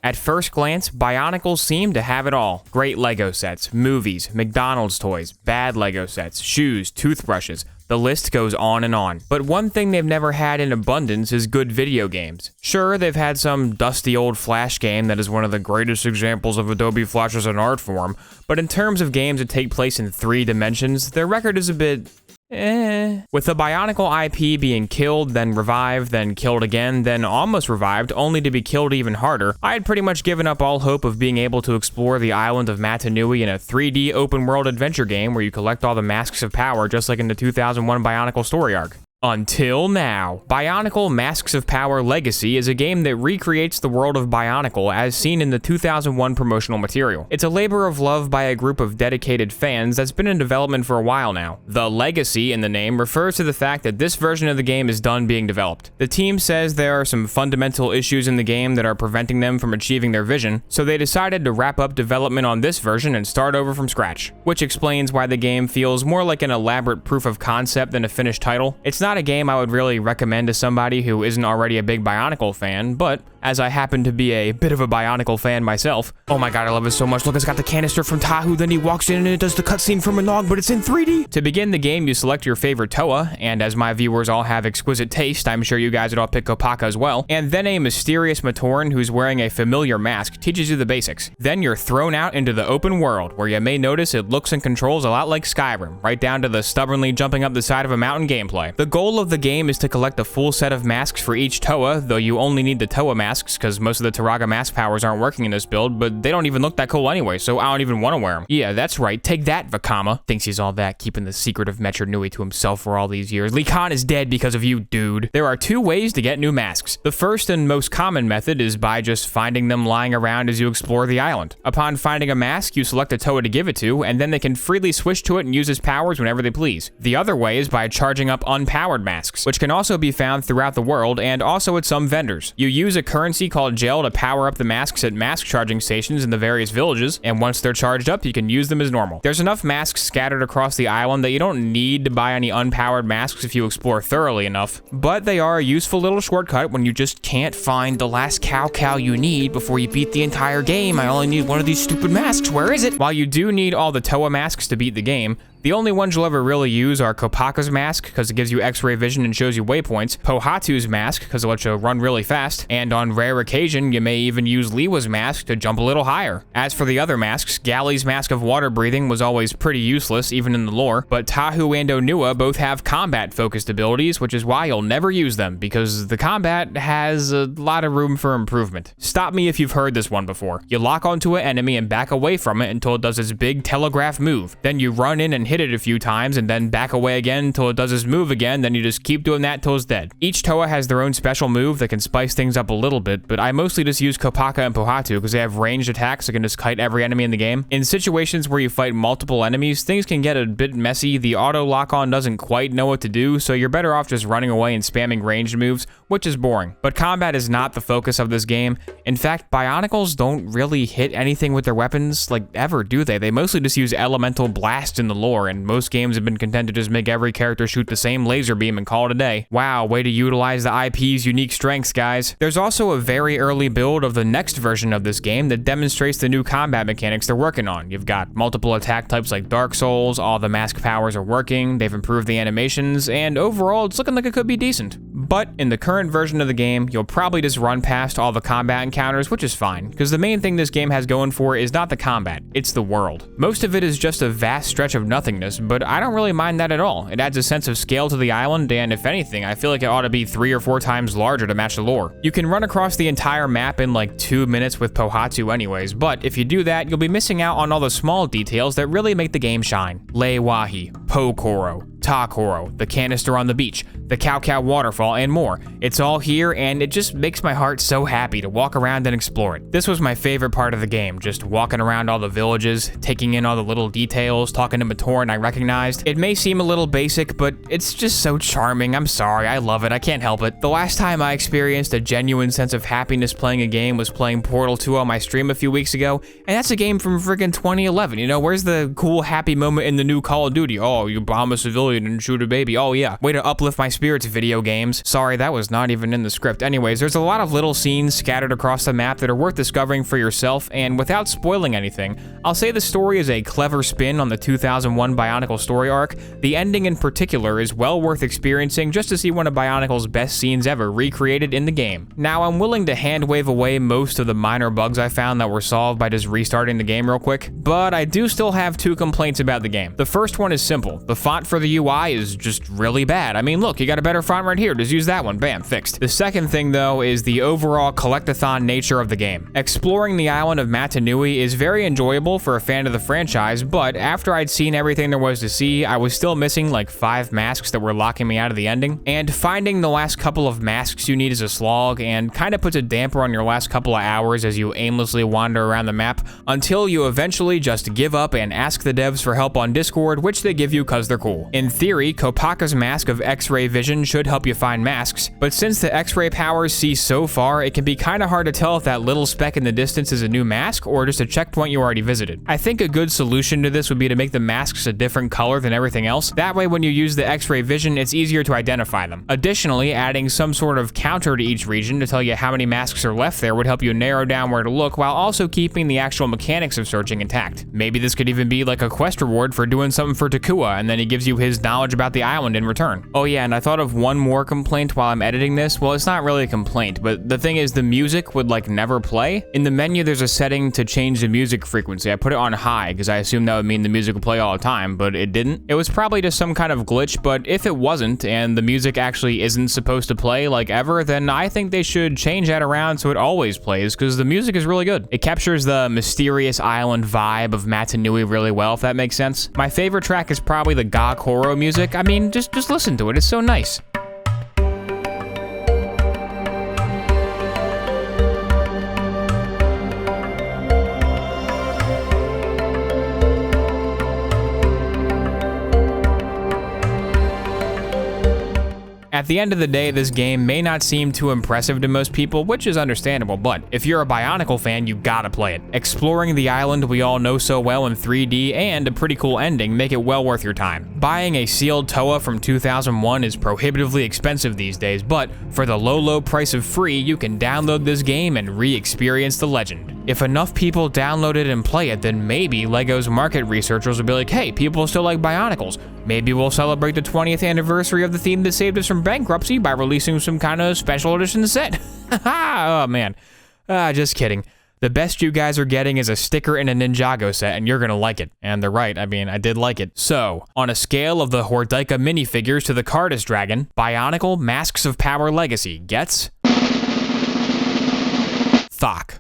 At first glance, Bionicles seem to have it all. Great Lego sets, movies, McDonald's toys, bad Lego sets, shoes, toothbrushes. The list goes on and on. But one thing they've never had in abundance is good video games. Sure, they've had some dusty old Flash game that is one of the greatest examples of Adobe Flash as an art form, but in terms of games that take place in 3 dimensions, their record is a bit With the Bionicle IP being killed, then revived, then killed again, then almost revived, only to be killed even harder, I had pretty much given up all hope of being able to explore the island of Matanui in a 3D open-world adventure game where you collect all the masks of power just like in the 2001 Bionicle story arc. Until now. Bionicle Masks of Power Legacy is a game that recreates the world of Bionicle as seen in the 2001 promotional material. It's a labor of love by a group of dedicated fans that's been in development for a while now. The legacy in the name refers to the fact that this version of the game is done being developed. The team says there are some fundamental issues in the game that are preventing them from achieving their vision, so they decided to wrap up development on this version and start over from scratch, which explains why the game feels more like an elaborate proof of concept than a finished title. It's not a game I would really recommend to somebody who isn't already a big Bionicle fan, but as I happen to be a bit of a Bionicle fan myself. Oh my god, I love it so much. Look, it's got the canister from Tahu, then he walks in and it does the cutscene from Nog, but it's in 3D. To begin the game, you select your favorite Toa, and as my viewers all have exquisite taste, I'm sure you guys would all pick Kopaka as well, and then a mysterious Matoran who's wearing a familiar mask teaches you the basics. Then you're thrown out into the open world, where you may notice it looks and controls a lot like Skyrim, right down to the stubbornly jumping up the side of a mountain gameplay. The goal of the game is to collect a full set of masks for each Toa, though you only need the Toa masks because most of the Turaga mask powers aren't working in this build, but they don't even look that cool anyway, so I don't even want to wear them. Yeah, that's right, take that, Vakama. Thinks he's all that, keeping the secret of Metro Nui to himself for all these years. Lee Khan is dead because of you, dude. There are 2 ways to get new masks. The first and most common method is by just finding them lying around as you explore the island. Upon finding a mask, you select a Toa to give it to, and then they can freely switch to it and use his powers whenever they please. The other way is by charging up unpowered masks, which can also be found throughout the world and also at some vendors. You use a currency called gel to power up the masks at mask charging stations in the various villages, and once they're charged up, you can use them as normal. There's enough masks scattered across the island that you don't need to buy any unpowered masks if you explore thoroughly enough, but they are a useful little shortcut when you just can't find the last cow you need before you beat the entire game. I only need one of these stupid masks, where is it? While you do need all the Toa masks to beat the game, the only ones you'll ever really use are Kopaka's mask, because it gives you x-ray vision and shows you waypoints, Pohatu's mask, because it lets you run really fast, and on rare occasion, you may even use Liwa's mask to jump a little higher. As for the other masks, Galli's mask of water breathing was always pretty useless, even in the lore, but Tahu and Onua both have combat-focused abilities, which is why you'll never use them, because the combat has a lot of room for improvement. Stop me if you've heard this one before. You lock onto an enemy and back away from it until it does its big telegraph move. Then you run in and hit it a few times and then back away again until it does its move again, then you just keep doing that till it's dead. Each Toa has their own special move that can spice things up a little bit, but I mostly just use Kopaka and Pohatu because they have ranged attacks that can just kite every enemy in the game. In situations where you fight multiple enemies, things can get a bit messy. The auto lock-on doesn't quite know what to do, so you're better off just running away and spamming ranged moves, which is boring. But combat is not the focus of this game. In fact, Bionicles don't really hit anything with their weapons, like, ever, do they? They mostly just use elemental blast in the lore, and most games have been content to just make every character shoot the same laser beam and call it a day. Wow, way to utilize the IP's unique strengths, guys. There's also a very early build of the next version of this game that demonstrates the new combat mechanics they're working on. You've got multiple attack types like Dark Souls, all the mask powers are working, they've improved the animations, and overall it's looking like it could be decent. But in the current version of the game, you'll probably just run past all the combat encounters, which is fine, because the main thing this game has going for is not the combat, it's the world. Most of it is just a vast stretch of nothingness, but I don't really mind that at all. It adds a sense of scale to the island, and if anything, I feel like it ought to be 3 or 4 times larger to match the lore. You can run across the entire map in like 2 minutes with Pohatu anyways, but if you do that, you'll be missing out on all the small details that really make the game shine. Leiwahi, Pokoro, Takoro, the canister on the beach, the Cow waterfall, and more. It's all here, and it just makes my heart so happy to walk around and explore it. This was my favorite part of the game, just walking around all the villages, taking in all the little details, talking to Matoran I recognized. It may seem a little basic, but it's just so charming. I'm sorry, I love it, I can't help it. The last time I experienced a genuine sense of happiness playing a game was playing Portal 2 on my stream a few weeks ago, and that's a game from friggin' 2011. You know, where's the cool happy moment in the new Call of Duty? Oh, you bomb a civilian alien and shoot a baby. Oh yeah, way to uplift my spirits, video games. Sorry, that was not even in the script. Anyways, there's a lot of little scenes scattered across the map that are worth discovering for yourself, and without spoiling anything, I'll say the story is a clever spin on the 2001 Bionicle story arc. The ending in particular is well worth experiencing just to see one of Bionicle's best scenes ever recreated in the game. Now, I'm willing to hand-wave away most of the minor bugs I found that were solved by just restarting the game real quick, but I do still have two complaints about the game. The first one is simple. The font for the UI is just really bad. I mean, look, you got a better font right here. Just use that one. Bam, fixed. The second thing, though, is the overall collectathon nature of the game. Exploring the island of Matanui is very enjoyable for a fan of the franchise, but after I'd seen everything there was to see, I was still missing like 5 masks that were locking me out of the ending, and finding the last couple of masks you need is a slog and kind of puts a damper on your last couple of hours as you aimlessly wander around the map until you eventually just give up and ask the devs for help on Discord, which they give you cause they're cool. In theory, Kopaka's mask of X-ray vision should help you find masks, but since the X-ray powers see so far, it can be kind of hard to tell if that little speck in the distance is a new mask or just a checkpoint you already visited. I think a good solution to this would be to make the masks a different color than everything else. That way when you use the X-ray vision, it's easier to identify them. Additionally, adding some sort of counter to each region to tell you how many masks are left there would help you narrow down where to look while also keeping the actual mechanics of searching intact. Maybe this could even be like a quest reward for doing something for Takua, and then he gives you his knowledge about the island in return. Oh yeah, and I thought of one more complaint while I'm editing this. Well, it's not really a complaint, but the thing is the music would like never play. In the menu, there's a setting to change the music frequency. I put it on high because I assumed that would mean the music would play all the time, but it didn't. It was probably just some kind of glitch, but if it wasn't, and the music actually isn't supposed to play like ever, then I think they should change that around so it always plays, because the music is really good. It captures the mysterious island vibe of Matanui really well, if that makes sense. My favorite track is probably the Ga Koro music. I mean, just listen to it, it's so nice. At the end of the day, this game may not seem too impressive to most people, which is understandable, but if you're a Bionicle fan, you gotta play it. Exploring the island we all know so well in 3D and a pretty cool ending make it well worth your time. Buying a sealed TOA from 2001 is prohibitively expensive these days, but for the low price of free, you can download this game and re-experience the legend. If enough people download it and play it, then maybe LEGO's market researchers will be like, hey, people still like Bionicles. Maybe we'll celebrate the 20th anniversary of the theme that saved us from bankruptcy by releasing some kind of special edition set. Oh man. Just kidding. The best you guys are getting is a sticker and a Ninjago set, and you're gonna like it. And they're right, I mean, I did like it. So, on a scale of the Hordeika minifigures to the Cardus Dragon, Bionicle Masks of Power Legacy gets... Thok.